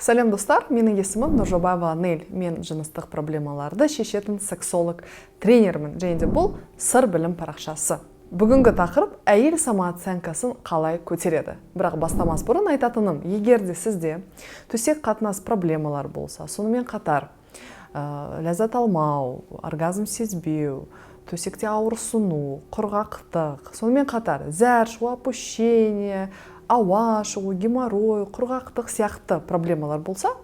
Сәлем достар, менің есімім Нұржобаева Нель. Мен жыныстық проблемаларды шешетін сексолог тренермін, және де бұл сыр білім парақшасы. Бүгінгі тақырып әйел самооценкасын қалай көтереді. Бірақ бастамас бұрын айтатыным, егер де сізде төсек қатынас проблемалар болса, сонымен қатар ләззат алмау, оргазм сезбеу, төсекте ауырсыну, құрғақтық, сонымен қатар зәр, опущение, ауа шығу, геморрой, құрғақтық сияқты проблемалар болса,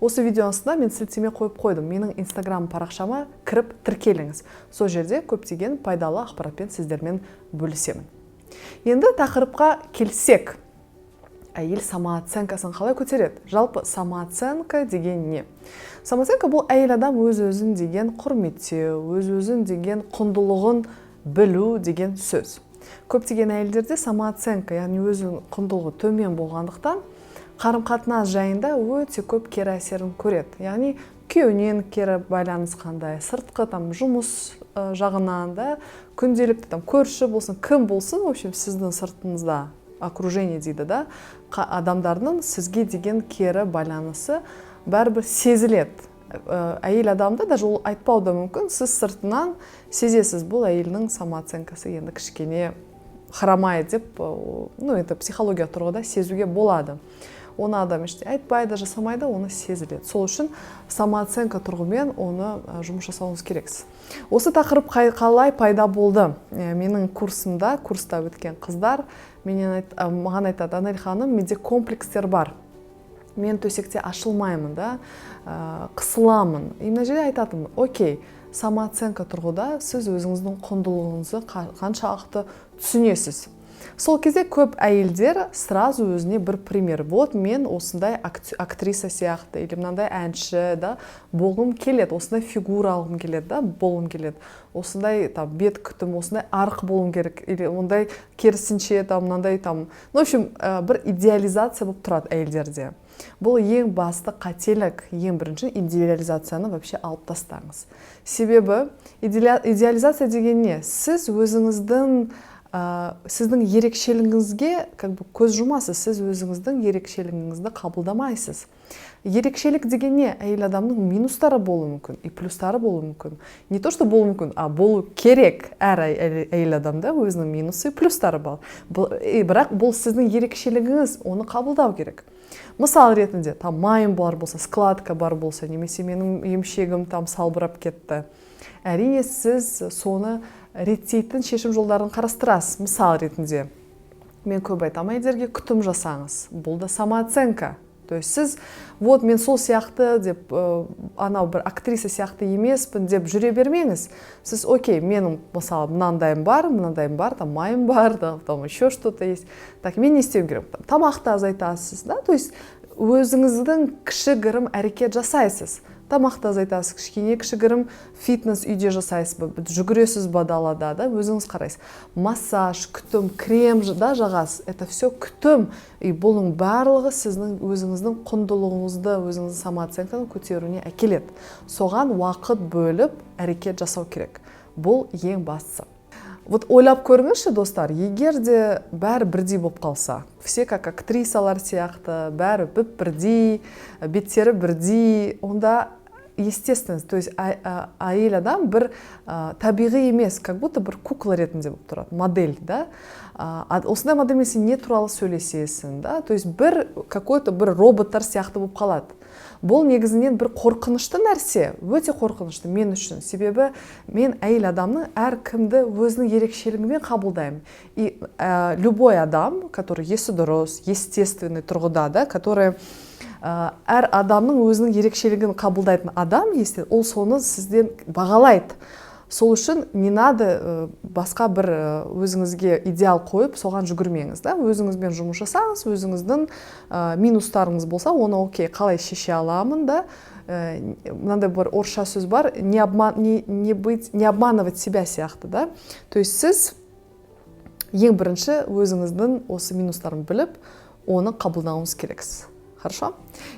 осы видео астына мен сілтеме қойып қойдым. Менің инстаграм парақшама кіріп тіркеліңіз. Сол жерде көптеген пайдалы ақпаратпен сіздермен бөлісемін. Енді тақырыпқа келсек, әйел самооценкасын қалай көтереді? Жалпы самооценка деген не? Самооценка бұл әйел адам өз-өзін деген құрметтеу, өз-өзін деген құндылығын білу деген сөз. Көптеген әйелдерде самооценка, яғни өзінің құндылығы төмен болғандықтан, қарым-қатынас жайында өте көп кері әсерін көреді. Яғни күйеуінен кері байланыс қандай, сыртқы жұмыс жағынан да, күнделікті көрші болсын, кім болсын, в общем, сіздің сыртыңызда окружение дейді да, адамдардың сізге деген кері байланысы бәрібір сезіледі. Әйел адамда даже ол айтпау да мүмкін, сіз сыртынан сезесіз, бұл әйелдің самооценкасы енді кішкене хромайды деп, это психология тұрғыда сезуге болады. Оны адам іште айтпайды, жасамайды, оны сезіледі. Сол үшін самооценка тұрғымен оны жұмыс жасауыңыз керексіз. Осы тақырып қалай пайда болды? Менің курста өткен қыздар маған айтады, Анель ханым, менде комплекстер бар. Мен төсекте ашылмаймын да, қысыламын. Мына жерде айтатым, окей, самооценка тұрғыда сіз өзіңіздің құндылығыңызды қаншалықты түсінесіз. Сол кезде көп әйелдер сразу өзіне бір пример. Вот мен осындай актриса сияқты, или мынандай әнші да болғым келеді, осындай фигура алғым келеді да, болғым келеді. Осындай бет күтім, осындай арық болғым керек, или ондай керісінше мынандай в общем, бір идеализация болып тұрады әйелдерде. Бұл ең басты қателік, ең бірінші идеализацияны вообще алып тастаңыз. Себебі идеализация деген не? Сіз өзіңіздің сіздің ерекшелігіңізге көз жұмасыз, сіз өзіңіздің ерекшелігіңізді қабылдамайсыз. Ерекшелік деген не? Әйел адамның минустары болуы мүмкін, и плюстары болуы мүмкін. Не то, что болуы мүмкін, а болу керек. Әр әйел адамда өзінің минусы и плюстары бар. Бірақ бұл сіздің ерекшелігіңіз, оны қабылдау керек. Мысал ретінде, майым бар болса, складка бар болса, немесе менің емшегім салбырап кетті. Әрине сіз соны реттейтін шешім жолдарын қарастырасыз. Мысал ретінде, мен көп айтам, әйелдерге күтім жасаңыз. Бұл да самооценка. То есть сіз, вот мен сол сияқты деп, анау бір актриса сияқты емеспін деп жүре бермеңіз. Сіз, окей, менің мысалы мынандайым бар, майым бар, еще что-то есть. Так, мен не істеуім керек? Тамақты азайтасыз, да? То есть өзіңіздің кішігірім әрекет жасайсыз. Тамақты азайтасыз, кішігірім фитнес үйде жасайсыз, жүгіресіз далада, да, өзіңіз қарайсыз. Массаж, күтім, крем жағасыз. Это все күтім. И бұның барлығы сіздің өзіңіздің құндылығыңызды, өзіңіздің самооценканы көтеруіне әкеледі. Соған уақыт бөліп әрекет жасау керек. Бұл ең бастысы. Вот ойлап көріңізші, достар, егер де бәрі бірдей болып қалса, все как актрисалар сияқты, бәрі бірдей, беттері бірдей, онда естественно, то есть әйел адам бір табиғи емес, как будто бір кукла ретінде болып тұрады, модель, да? Осындай модель сен не туралы сөйлесесің, да? То есть какой-то бір роботтар сияқты болып қалады. Бұл негізінен бір қорқынышты нәрсе, өте қорқынышты мен үшін. Себебі мен әйел адамның әр кімді өзінің ерекшелігімен қабылдаймын. И любой адам, который есі дұрыс, естественный тұрғыда, да, который әр адамның өзінің ерекшелігін қабылдайтын адам, ол соны сізден бағалайды. Сол үшін не надо басқа бір өзіңізге идеал қойып, соған жүгірмеңіз, да? Өзіңізбен жұмыс жасаңыз, өзіңіздің минустарыңыз болса, оны окей, қалай шеше аламын, да? Мынандай бір орысша сөз бар, не обманывать себя сияқты, да? То есть сіз ең бірінші өзіңіздің осы минустарын біліп, оны қабылдауыңыз керексіз. Хорошо?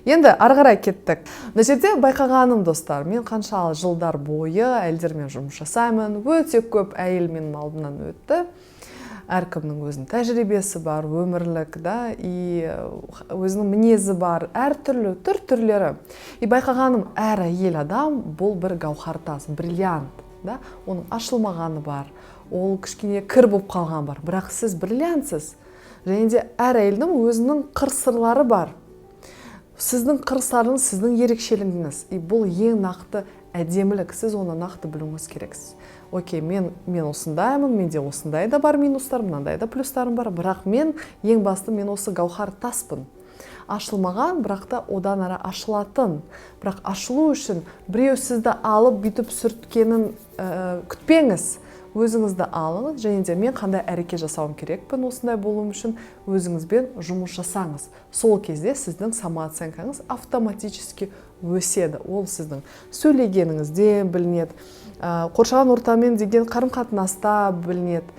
Енді арғарай кеттік. Мына жерде байқағаным, достар, мен қанша жылдар бойы әйелдермен жұмыс жасаймын, өте көп әйел менің алдымнан өтті. әркімнің өзінің тәжірибесі бар, өмірлік, да, и өзінің мінезі бар, әртүрлі түрлері. И байқағаным, әр әйел адам бұл бір гауһар тас, бриллиант, да, оның ашылмағаны бар, ол кішкене кір болып қалған бар, бірақ сіз бриллиантсыз. Және де әр әйелдің өзінің қыр-сырлары бар. Сіздің қыр-сырыңыз, сіздің ерекшелігіңіз. И бұл ең нақты әдемілік, сіз оны нақты білуіңіз керексіз. Окей, мен осындаймын, менде осындай да бар минустар, мынандай да плюстарым бар, бірақ мен ең басты мен осы гауһар таспын. Ашылмаған, бірақ та одан ары ашылатын. Бірақ ашылу үшін біреу сізді алып бүйтіп сүрткенін күтпеңіз. Өзіңізді алыңыз, және де мен қандай әрекет жасауым керекпін осындай болуым үшін өзіңізбен жұмыс жасаңыз. Сол кезде сіздің самооценкаңыз автоматически өседі. Ол сіздің сөйлегеніңізден білінеді, қоршаған ортамен деген қарым-қатынаста білінеді,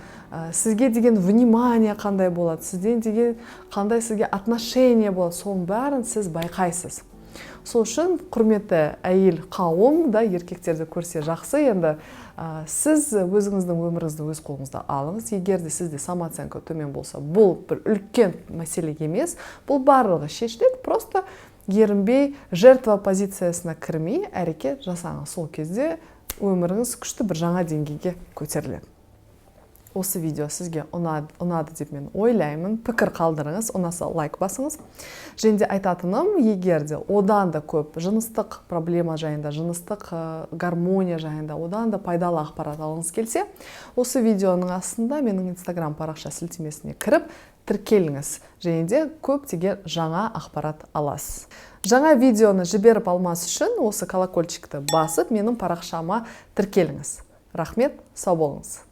сізге деген внимание қандай болады, сізден деген қандай сізге отношение болады, соның бәрін сіз байқайсыз. Сол үшін құрметті әйел қауым да еркектерді көрсе жақсы, енді сіз өзіңіздің өміріңізді өз қолыңызда алыңыз. Егер де сізде самооценка төмен болса, бұл бір үлкен мәселе емес, бұл барлығы шешіледі, просто ерінбей, жертва позициясына кірмей әрекет жасаңыз. Сол кезде өміріңіз күшті бір жаңа деңгейге көтеріледі. Осы видео сізге ұнады деп мен ойлаймын. Пікір қалдырыңыз, ұнаса лайк басыңыз. Және де айтатыным, егер де одан да көп жыныстық проблема жайында, жыныстық гармония жайында, одан да пайдалы ақпарат алғыңыз келсе, осы видеоның астында менің Instagram парақша сілтемесіне кіріп, тіркеліңіз. Және де көптеген жаңа ақпарат аласыз. Жаңа видеоны жіберіп алмас үшін осы колокольчикті басып, менің парақшама тіркеліңіз. Рахмет, сау болыңыз.